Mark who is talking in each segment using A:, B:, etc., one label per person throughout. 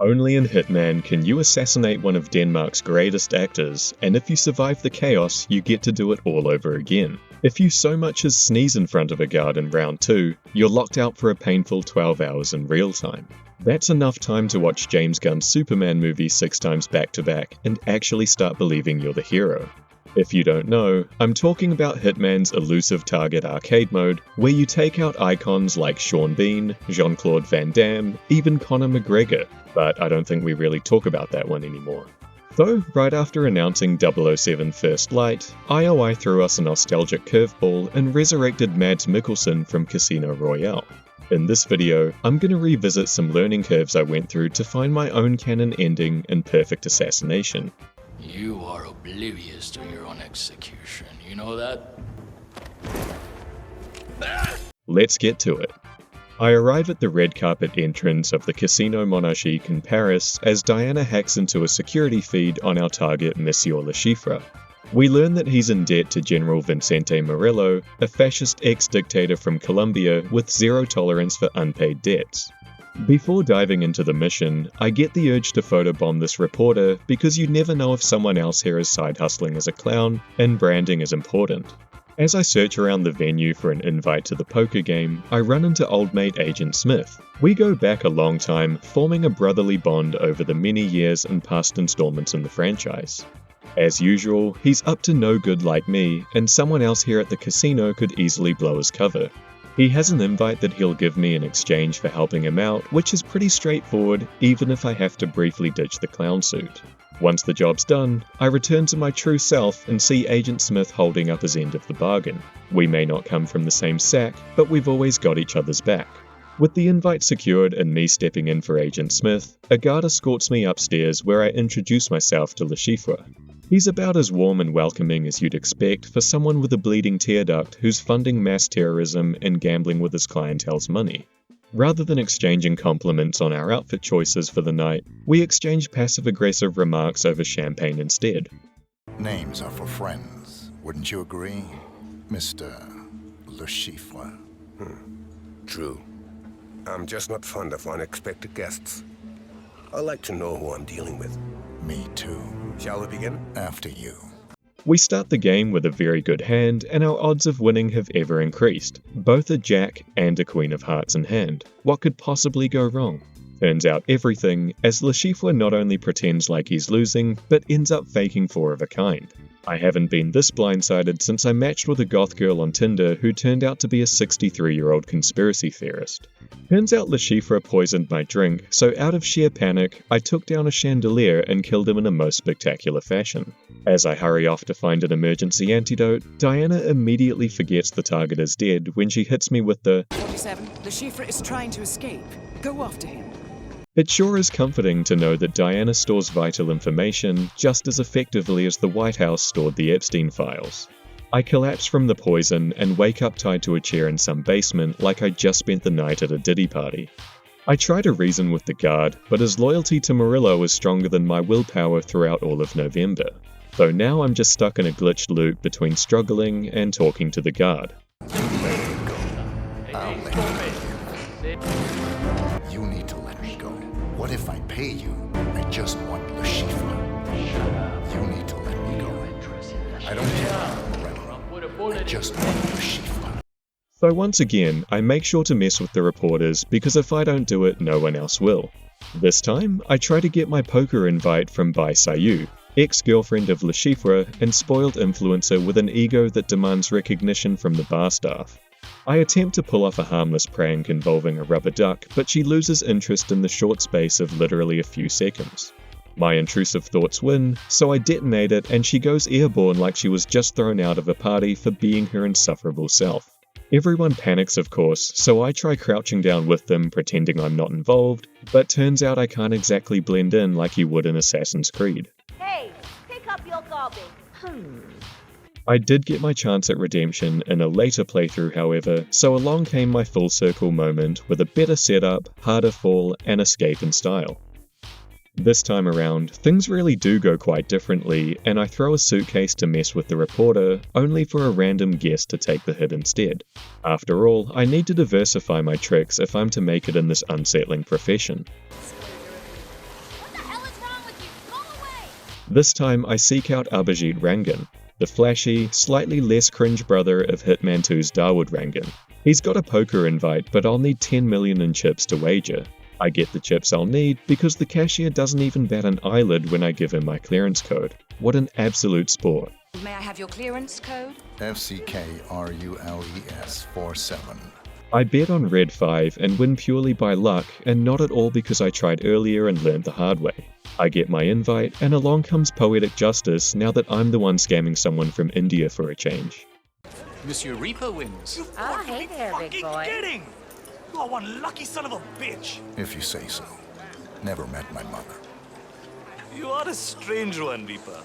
A: Only in Hitman can you assassinate one of Denmark's greatest actors, and if you survive the chaos, you get to do it all over again. If you so much as sneeze in front of a guard in round 2, you're locked out for a painful 12 hours in real time. That's enough time to watch James Gunn's Superman movie 6 times back to back and actually start believing you're the hero. If you don't know, I'm talking about Hitman's Elusive Target arcade mode, where you take out icons like Sean Bean, Jean-Claude Van Damme, even Conor McGregor, but I don't think we really talk about that one anymore. Though, right after announcing 007 First Light, IOI threw us a nostalgic curveball and resurrected Mads Mikkelsen from Casino Royale. In this video, I'm gonna revisit some learning curves I went through to find my own canon ending in Perfect Assassination.
B: You are oblivious to your own execution, you know that?
A: Let's get to it. I arrive at the red carpet entrance of the Casino Monarchique in Paris as Diana hacks into a security feed on our target Monsieur Le Chiffre. We learn that he's in debt to General Vicente Murillo, a fascist ex-dictator from Colombia with zero tolerance for unpaid debts. Before diving into the mission, I get the urge to photobomb this reporter because you never know if someone else here is side hustling as a clown, and branding is important. As I search around the venue for an invite to the poker game, I run into old mate Agent Smith. We go back a long time, forming a brotherly bond over the many years and past installments in the franchise. As usual, he's up to no good like me, and someone else here at the casino could easily blow his cover. He has an invite that he'll give me in exchange for helping him out, which is pretty straightforward, even if I have to briefly ditch the clown suit. Once the job's done, I return to my true self and see Agent Smith holding up his end of the bargain. We may not come from the same sack, but we've always got each other's back. With the invite secured and me stepping in for Agent Smith, a guard escorts me upstairs where I introduce myself to Le Chiffre. He's about as warm and welcoming as you'd expect for someone with a bleeding tear duct who's funding mass terrorism and gambling with his clientele's money. Rather than exchanging compliments on our outfit choices for the night, we exchange passive-aggressive remarks over champagne instead.
C: Names are for friends, wouldn't you agree, Mr. Le Chiffre?
D: True. I'm just not fond of unexpected guests. I like to know who I'm dealing with.
C: Me too.
D: Shall we begin?
C: After you.
A: We start the game with a very good hand, and our odds of winning have ever increased. Both a jack and a queen of hearts in hand. What could possibly go wrong? Turns out everything, as Le Chiffre not only pretends like he's losing, but ends up faking 4 of a kind. I haven't been this blindsided since I matched with a goth girl on Tinder who turned out to be a 63-year-old conspiracy theorist. Turns out Le Chiffre poisoned my drink, so out of sheer panic, I took down a chandelier and killed him in a most spectacular fashion. As I hurry off to find an emergency antidote, Diana immediately forgets the target is dead when she hits me with the
E: 47, Le Chiffre is trying to escape. Go after him.
A: It sure is comforting to know that Diana stores vital information just as effectively as the White House stored the Epstein files. I collapse from the poison and wake up tied to a chair in some basement like I just spent the night at a Diddy party. I try to reason with the guard, but his loyalty to Murillo is stronger than my willpower throughout all of November. Though now I'm just stuck in a glitched loop between struggling and talking to the guard.
C: You need to let me go. What if I pay you? I just want Le Chiffre. You need to let me go. I don't care. I just want Le Chiffre.
A: So once again, I make sure to mess with the reporters because if I don't do it, no one else will. This time, I try to get my poker invite from Bai Sayu, ex-girlfriend of Le Chiffre and spoiled influencer with an ego that demands recognition from the bar staff. I attempt to pull off a harmless prank involving a rubber duck, but she loses interest in the short space of literally a few seconds. My intrusive thoughts win, so I detonate it and she goes airborne like she was just thrown out of a party for being her insufferable self. Everyone panics of course, so I try crouching down with them pretending I'm not involved, but turns out I can't exactly blend in like you would in Assassin's Creed.
F: Hey, pick up your garbage.
A: I did get my chance at redemption in a later playthrough however, so along came my full circle moment with a better setup, harder fall, and escape in style. This time around, things really do go quite differently, and I throw a suitcase to mess with the reporter, only for a random guest to take the hit instead. After all, I need to diversify my tricks if I'm to make it in this unsettling profession. This time I seek out Abhijit Rangan, the flashy, slightly less cringe brother of Hitman 2's Dawood Rangan. He's got a poker invite, but I'll need 10 million in chips to wager. I get the chips I'll need because the cashier doesn't even bat an eyelid when I give him my clearance code. What an absolute sport.
G: May I have your clearance code?
C: FCKRULES 47.
A: I bet on red 5 and win purely by luck and not at all because I tried earlier and learned the hard way. I get my invite and along comes poetic justice now that I'm the one scamming someone from India for a change.
H: Monsieur Reaper wins.
F: Oh, hey there, big boy.
I: Kidding! You are one lucky son of a bitch.
C: If you say so. Never met my mother.
I: You are a strange one, Reaper.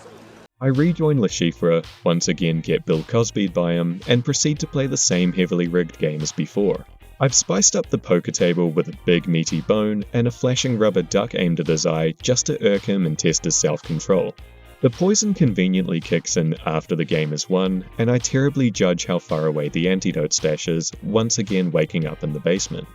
A: I rejoin Le Chiffre, once again get Bill Cosby'd by him, and proceed to play the same heavily rigged game as before. I've spiced up the poker table with a big meaty bone and a flashing rubber duck aimed at his eye just to irk him and test his self-control. The poison conveniently kicks in after the game is won, and I terribly judge how far away the antidote stash is, once again waking up in the basement.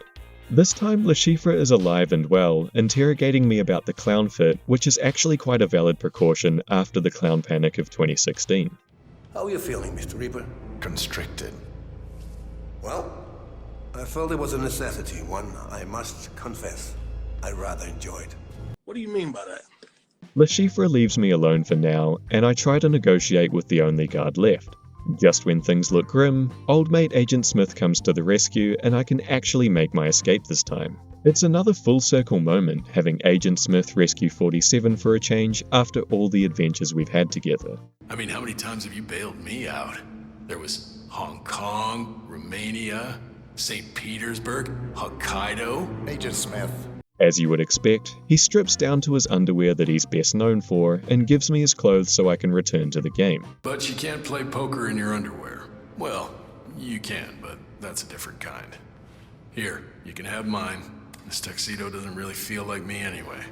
A: This time Le Chiffre is alive and well, interrogating me about the clown fit, which is actually quite a valid precaution after the clown panic of 2016.
D: How are you feeling, Mr. Reaper?
C: Constricted.
D: Well, I felt it was a necessity, one I must confess I rather enjoyed.
I: What do you mean by that?
A: Le Chiffre leaves me alone for now, and I try to negotiate with the only guard left. Just when things look grim, old mate Agent Smith comes to the rescue and I can actually make my escape this time. It's another full circle moment having Agent Smith rescue 47 for a change after all the adventures we've had together.
B: I mean, how many times have you bailed me out? There was Hong Kong, Romania, St. Petersburg, Hokkaido.
C: Agent Smith.
A: As you would expect, he strips down to his underwear that he's best known for and gives me his clothes so I can return to the game.
B: But you can't play poker in your underwear. Well, you can, but that's a different kind. Here, you can have mine. This tuxedo doesn't really feel like me anyway.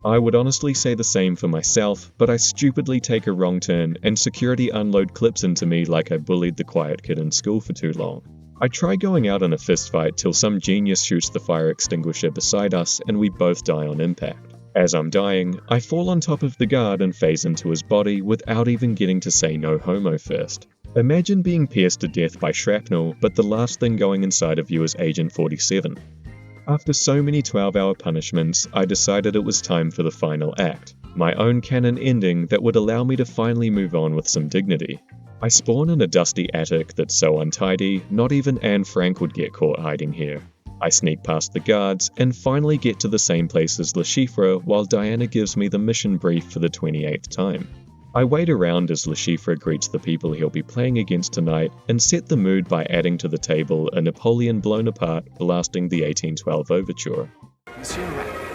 A: I would honestly say the same for myself, but I stupidly take a wrong turn and security unload clips into me like I bullied the quiet kid in school for too long. I try going out in a fistfight till some genius shoots the fire extinguisher beside us and we both die on impact. As I'm dying, I fall on top of the guard and phase into his body without even getting to say no homo first. Imagine being pierced to death by shrapnel, but the last thing going inside of you is Agent 47. After so many 12-hour punishments, I decided it was time for the final act, my own canon ending that would allow me to finally move on with some dignity. I spawn in a dusty attic that's so untidy, not even Anne Frank would get caught hiding here. I sneak past the guards and finally get to the same place as Le Chiffre while Diana gives me the mission brief for the 28th time. I wait around as Le Chiffre greets the people he'll be playing against tonight and set the mood by adding to the table a Napoleon blown apart blasting the 1812 overture.
H: Monsieur Rangan.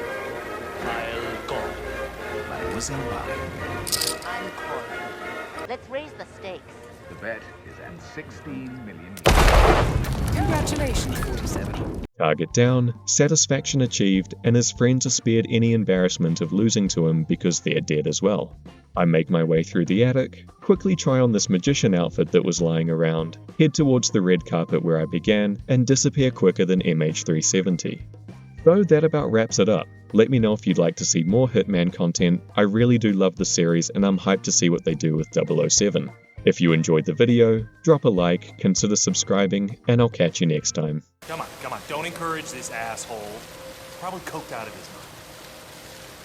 H: I'll go. Mademoiselle Bye.
F: I'm calling. Let's raise the stakes.
J: The bet is at 16 million.
E: Congratulations, 47.
A: Target down, satisfaction achieved, and his friends are spared any embarrassment of losing to him because they're dead as well. I make my way through the attic, quickly try on this magician outfit that was lying around, head towards the red carpet where I began, and disappear quicker than MH370. So that about wraps it up. Let me know if you'd like to see more Hitman content. I really do love the series and I'm hyped to see what they do with 007. If you enjoyed the video, drop a like, consider subscribing, and I'll catch you next time.
I: Come on, don't encourage this asshole. Probably coked out of his mind.